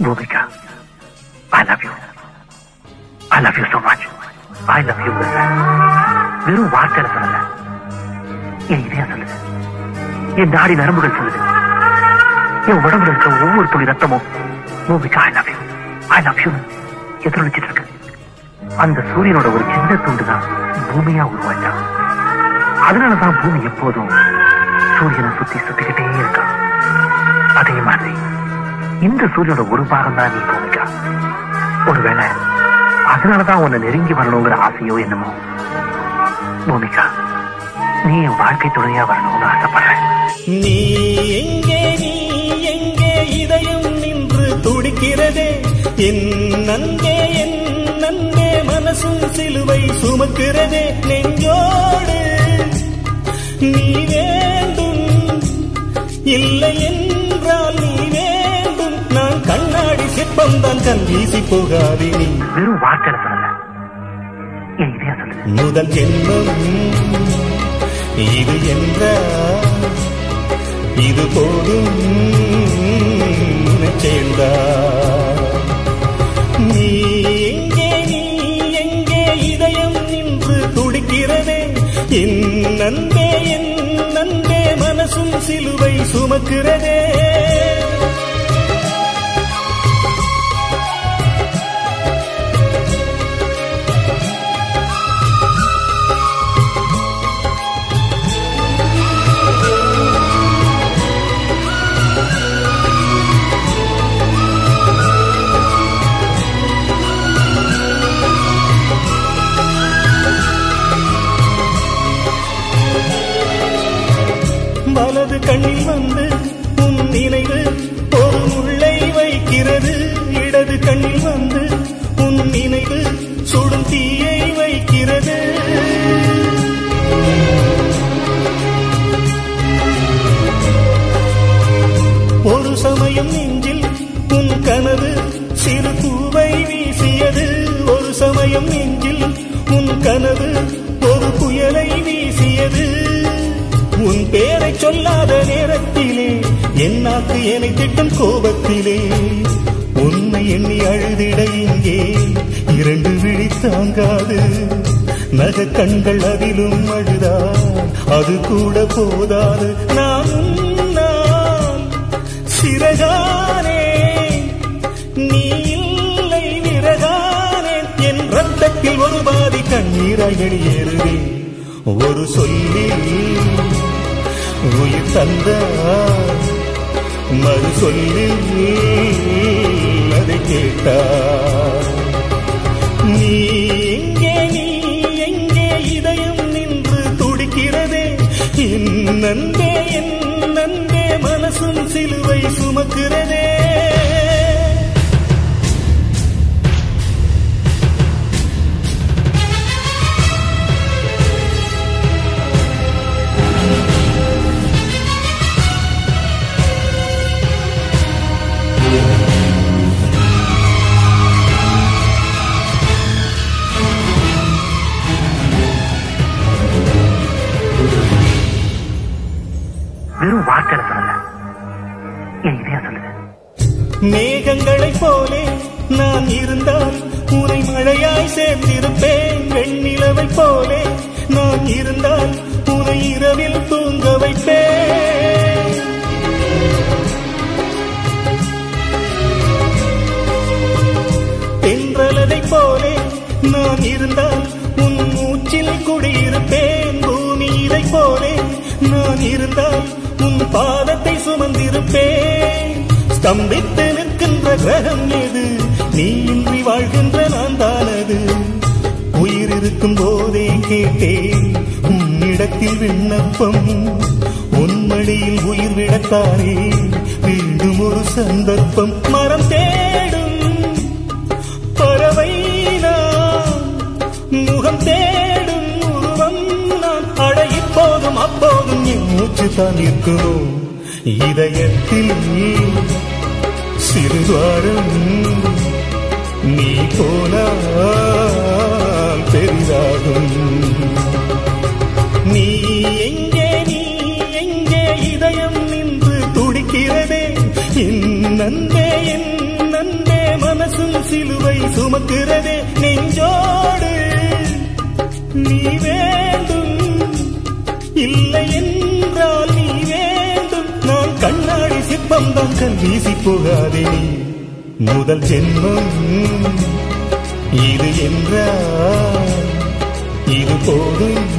Bhumika, I love you. I love you so much. I love you. வெறும் வார்த்தையில சொல்லல, என் இதயம் சொல்லுது, என் நாடி நரம்புகள் சொல்லுது, என் உடம்புல இருக்கிற ஒவ்வொரு துளி ரத்தமும் Bhumika I love you, I love you எதிரொலிச்சிட்டு இருக்கு. அந்த சூரியனோட ஒரு சின்ன துண்டு தான் பூமியா உருவாச்சா. அதனாலதான் பூமி எப்போதும் சூரியனை சுத்திக்கிட்டே இருக்கா. அதே மாதிரி இந்த சூரியனோட ஒரு பாகம் தான் நீ பூமிகா. ஒருவேளை அதனாலதான் உன்னை நெருங்கி வரணுங்கிற ஆசையோ என்னமோ. பூமிகா, நீ என் வாழ்க்கை துணையா வரணும்னு ஆசைப்படுறேன். நீ எங்கே இதயம் நின்று துடிக்கிறதே, என் நன்பே மனசும் சிலுவை சுமக்கிறதே. நெஞ்சோடு நீ வேண்டும், இல்லை என்றால் நீ வேண்டும். நான் கண்ணாடி சிற்பம் தான், கண் வீசி போகாதே. நீ வெறும் வார்த்தையில சொல்லல, என் இதயம் சொல்லுது. முதல் ஜென்மம் இது என்ற இது போதும் சேர்ந்தா. நீ எங்கே இதயம் நின்று துடிக்கிறதே, என் நன்பே மனசும் சிலுவை சுமக்கிறதே. வலது கண்ணில் வந்து உன் நினைவு ஒரு முள்ளை வைக்கிறது, இடது கண்ணில் வந்து உன் நினைவு சுடும் தீயை வைக்கிறது. ஒரு சமயம் நெஞ்சில் உன் கனவு சிறு பூவை வீசியது, ஒரு சமயம் நெஞ்சில் உன் கனவு ஒரு புயலை வீசியது. உன் பேரை சொல்லாத நேரத்திலே என் நாக்கு என்னை திட்டும் கோபத்திலே உன்னை எண்ணி அழுதிட இங்கே இரண்டு விழி தாங்காது. நக கண்கள் அதிலும் அழுதால் அது கூட போதாது. நான் சிறகானே, நீ இல்லை விறகானே. என் ரத்தத்தில் ஒரு பாதி கண்ணீராய் வெளியேறுவே. ஒரு சொல்லி உயிர் தந்த மறு சொல்லி அதை கேட்டார். நீ எங்கே இதயம் நின்று துடிக்கிறதே, என் நன்பே மனசும் சிலுவை சுமக்கிறதே. வெறும் வார்த்தையில சொல்லல, என் இதயம் சொல்லுது. மேகங்களைப் போலே நான் இருந்தால் உனை மழையாய் சேர்ந்திருப்பேன். வெண்ணிலவைப் போலே நான் இருந்தால் உனை இரவில் தூங்க வைப்பேன். தென்றலைப் போலே நான் இருந்தால் உன் மூச்சில் குடியிருப்பேன். பூமியைப் போலே நான் இருந்தால் உன் பாதத்தை சுமந்திருப்பேன். ஸ்தம்பித்து நிற்கின்ற கிரகம் எது, நீ இன்றி வாழ்கின்ற நான் தானது. உயிர் இருக்கும் போதே கேட்டேன் உன்னிடத்தில் விண்ணப்பம். உன் மடியில் உயிர் விடத்தானே மீண்டும் ஒரு சந்தர்ப்பம். மரம் தேடும் பறவை நான், முகம் தேடும் உருவம் நான். அட இப்போதும் அப்போதும் என் மூச்சு தான் இருக்கணும். இதயத்தில் சிறுவாரம் நீ போனால் பெரிதாகும். நீ எங்கே இதயம் நின்று துடிக்கிறதே, என் நன்பே சிலுவை சுமக்கிறதே நெஞ்சோடு. நீ வேண்டும் இல்லை என்றால் நீ வேண்டும். நான் கண்ணாடி சிற்பம்தான் கண் வீசி போகாதே. முதல் ஜென்மம் இது என்றால் இது போதும்.